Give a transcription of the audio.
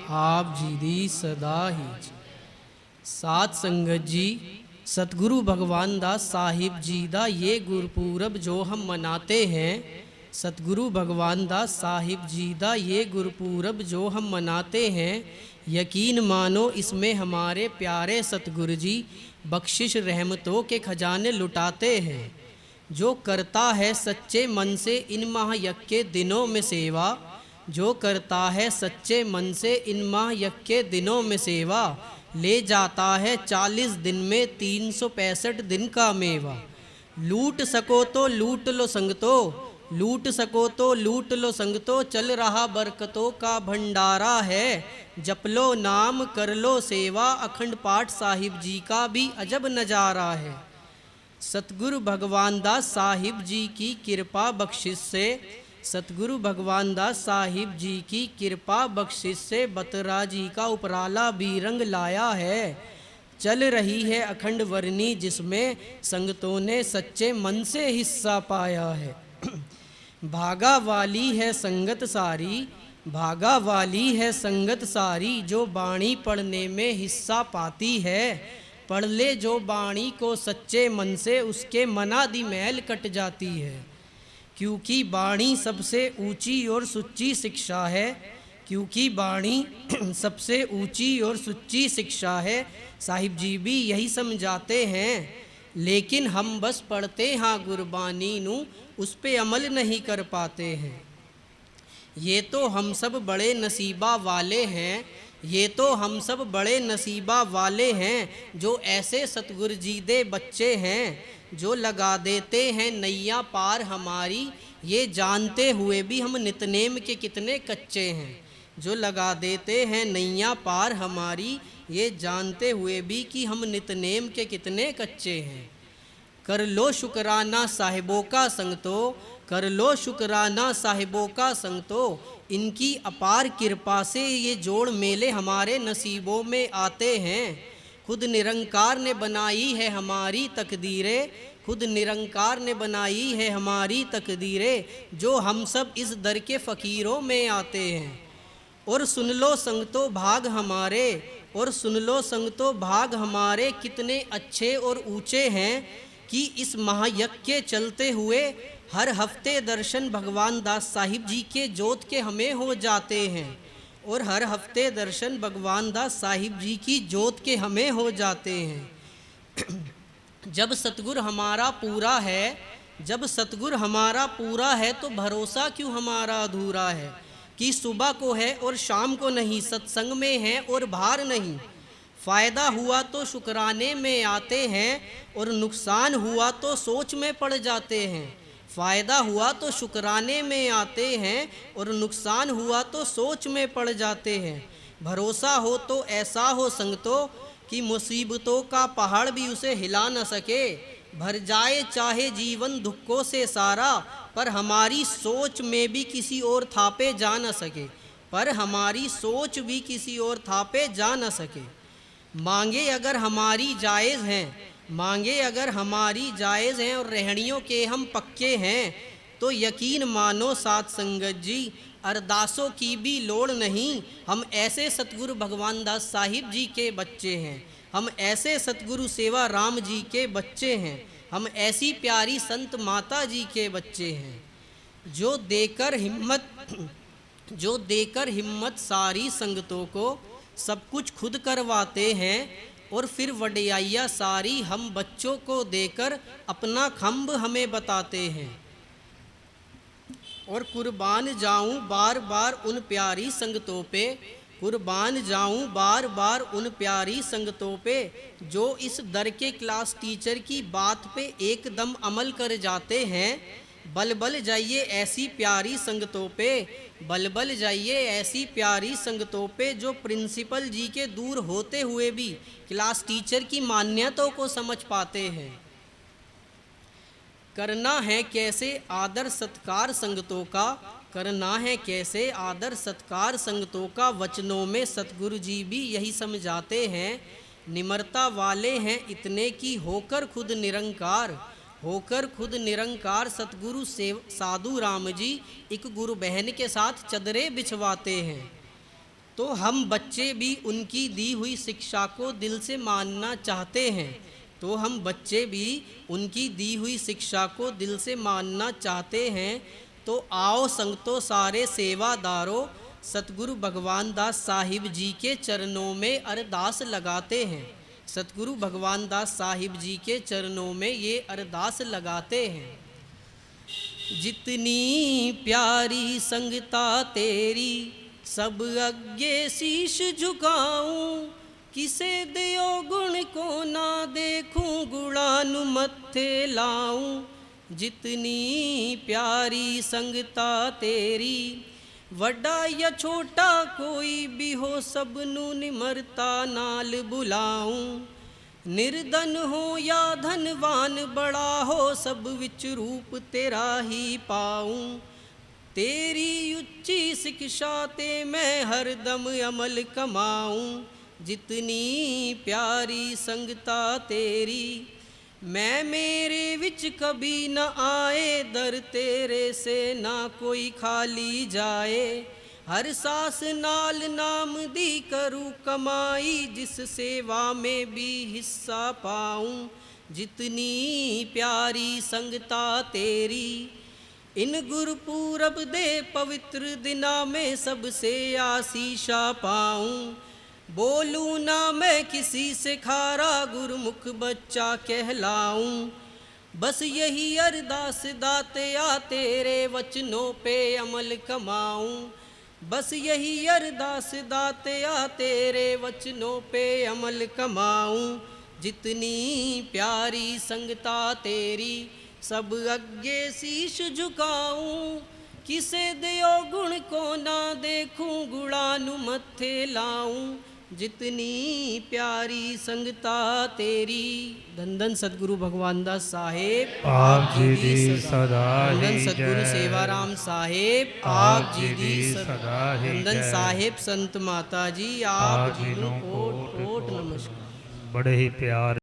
आप जी दी सदा ही। सात संगत जी, सतगुरु भगवान दास साहिब जी दा ये गुरपुरब जो हम मनाते हैं, सतगुरु भगवान दास साहिब जी दा ये गुरपुरब जो हम मनाते हैं, यकीन मानो इसमें हमारे प्यारे सतगुरु जी बख्शिश रहमतों के खजाने लुटाते हैं। जो करता है सच्चे मन से इन महायज्ञ के दिनों में सेवा, जो करता है सच्चे मन से इन महायज्ञ के दिनों में सेवा, ले जाता है 40 दिन में 365 दिन का मेवा। लूट सको तो लूट लो संगतो, लूट सको तो लूट लो संगतो, चल रहा बरकतों का भंडारा है। जप लो नाम कर लो सेवा, अखंड पाठ साहिब जी का भी अजब नजारा है। सतगुरु भगवान दास साहिब जी की कृपा बख्शिश से, सतगुरु भगवान दास साहिब जी की कृपा बख्शिश से बतरा जी का उपराला भी रंग लाया है। चल रही है अखंड वर्णी जिसमें संगतों ने सच्चे मन से हिस्सा पाया है। भागा वाली है संगत सारी, भागा वाली है संगत सारी, जो बाणी पढ़ने में हिस्सा पाती है। पढ़ ले जो बाणी को सच्चे मन से, उसके मनादी मैल कट जाती है। क्योंकि बाणी सबसे ऊंची और सुच्ची शिक्षा है, क्योंकि बाणी सबसे ऊंची और सुच्ची शिक्षा है। साहिब जी भी यही समझाते हैं, लेकिन हम बस पढ़ते हाँ गुरबानी नू, उस पे अमल नहीं कर पाते हैं। ये तो हम सब बड़े नसीबा वाले हैं, ये तो हम सब बड़े नसीबा वाले हैं, जो ऐसे सतगुरु जी दे बच्चे हैं, जो लगा देते हैं नैया पार हमारी, ये जानते हुए भी हम नितनेम के कितने कच्चे हैं। जो लगा देते हैं नैया पार हमारी, ये जानते हुए भी कि हम नितनेम के कितने कच्चे हैं। कर लो शुक्राना साहिबों का संगतो, कर लो शुक्राना साहिबों का संगतो, इनकी अपार कृपा से ये जोड़ मेले हमारे नसीबों में आते हैं। खुद निरंकार ने बनाई है हमारी तकदीरें, खुद निरंकार ने बनाई है हमारी तकदीरें, जो हम सब इस दर के फ़कीरों में आते हैं। और सुन लो संगतो भाग हमारे, और सुन लो संगतो भाग हमारे, कितने अच्छे और ऊंचे हैं कि इस महायज्ञ के चलते हुए हर हफ्ते दर्शन भगवान दास साहिब जी के जोत के हमें हो जाते हैं। और हर हफ्ते दर्शन भगवान दास साहिब जी की जोत के हमें हो जाते हैं। जब सतगुर हमारा पूरा है, जब सतगुर हमारा पूरा है, तो भरोसा क्यों हमारा अधूरा है कि सुबह को है और शाम को नहीं, सत्संग में है और बाहर नहीं। फ़ायदा हुआ तो शुक्राने में आते हैं, और नुकसान हुआ तो सोच में पड़ जाते हैं। फ़ायदा हुआ तो शुक्राने में आते हैं, और नुकसान हुआ तो सोच में पड़ जाते हैं। भरोसा हो तो ऐसा हो संगतो कि मुसीबतों का पहाड़ भी उसे हिला न सके। भर जाए चाहे जीवन दुखों से सारा, पर हमारी सोच में भी किसी और थापे जा न सके, पर हमारी सोच भी किसी और थापे जा न सके। मांगे अगर हमारी जायज़ हैं, मांगे अगर हमारी जायज़ हैं, और रहनियों के हम पक्के हैं, तो यकीन मानो साथ संगत जी अरदासों की भी लोड़ नहीं। हम ऐसे सतगुरु भगवान दास साहिब जी के बच्चे हैं, हम ऐसे सतगुरु सेवा राम जी के बच्चे हैं, हम ऐसी प्यारी संत माता जी के बच्चे हैं। जो देकर हिम्मत सारी संगतों को सब कुछ खुद करवाते हैं, और फिर वडियाइया सारी हम बच्चों को देकर अपना खम्भ हमें बताते हैं। और कुर्बान जाऊं बार बार उन प्यारी संगतों पे, कुर्बान जाऊं बार बार उन प्यारी संगतों पे, जो इस दर के क्लास टीचर की बात पे एकदम अमल कर जाते हैं। बल बल जाइए ऐसी प्यारी संगतों पे, बल बल जाइए ऐसी प्यारी संगतों पे, जो प्रिंसिपल जी के दूर होते हुए भी क्लास टीचर की मान्यताओं को समझ पाते हैं। करना है कैसे आदर सत्कार संगतों का, करना है कैसे आदर सत्कार संगतों का, वचनों में सतगुरु जी भी यही समझाते हैं। निम्रता वाले हैं इतने की होकर खुद निरंकार, होकर खुद निरंकार सतगुरु से साधु राम जी एक गुरु बहन के साथ चदरे बिछवाते हैं। तो हम बच्चे भी उनकी दी हुई शिक्षा को दिल से मानना चाहते हैं। तो हम बच्चे भी उनकी दी हुई शिक्षा को दिल से मानना चाहते हैं। तो आओ संगतो सारे सेवादारों, सतगुरु भगवान दास साहिब जी के चरणों में अरदास लगाते हैं। सतगुरु भगवान दास साहिब जी के चरणों में ये अरदास लगाते हैं। जितनी प्यारी संगता तेरी, सब अज्ञे शीश झुकाऊं। किसे दियो गुण को ना देखूं, गुणानुमत्थे लाऊं। जितनी प्यारी संगता तेरी, वड्डा या छोटा कोई भी हो, सबनू निमरता नाल बुलाऊं। निर्धन हो या धनवान, बड़ा हो सब विच रूप तेरा ही पाऊं। तेरी उच्ची शिक्षा ते मैं हरदम अमल कमाऊं। जितनी प्यारी संगता तेरी, मैं मेरे विच कभी न आए। दर तेरे से ना कोई खाली जाए। हर सास नाल नाम दी करूं कमाई, जिस सेवा में भी हिस्सा पाऊं। जितनी प्यारी संगता तेरी, इन गुरपुरब दे पवित्र दिना में सबसे आशीषा पाऊं। बोलूं ना मैं किसी से खारा, गुरुमुख बच्चा कहलाऊं। बस यही अरदास दातया, तेरे वचनों पे अमल कमाऊं। बस यही अरदास दातया, तेरे वचनों पे अमल कमाऊं। जितनी प्यारी संगता तेरी, सब अज्ञे शीश झुकाऊं। किसे दियो गुण को ना देखूं, गुणानुमत्थे लाऊं। जितनी प्यारी संगता तेरी। धन धन सतगुरु भगवान दास साहेब आप जी दी सदा धन धन ही सतगुरु जय। सेवाराम साहेब आप जी दी सदा ही धन धन जय। साहेब संत माता जी, आप आप जी जी नू नू कोट कोट नमस्कार। बड़े ही प्यार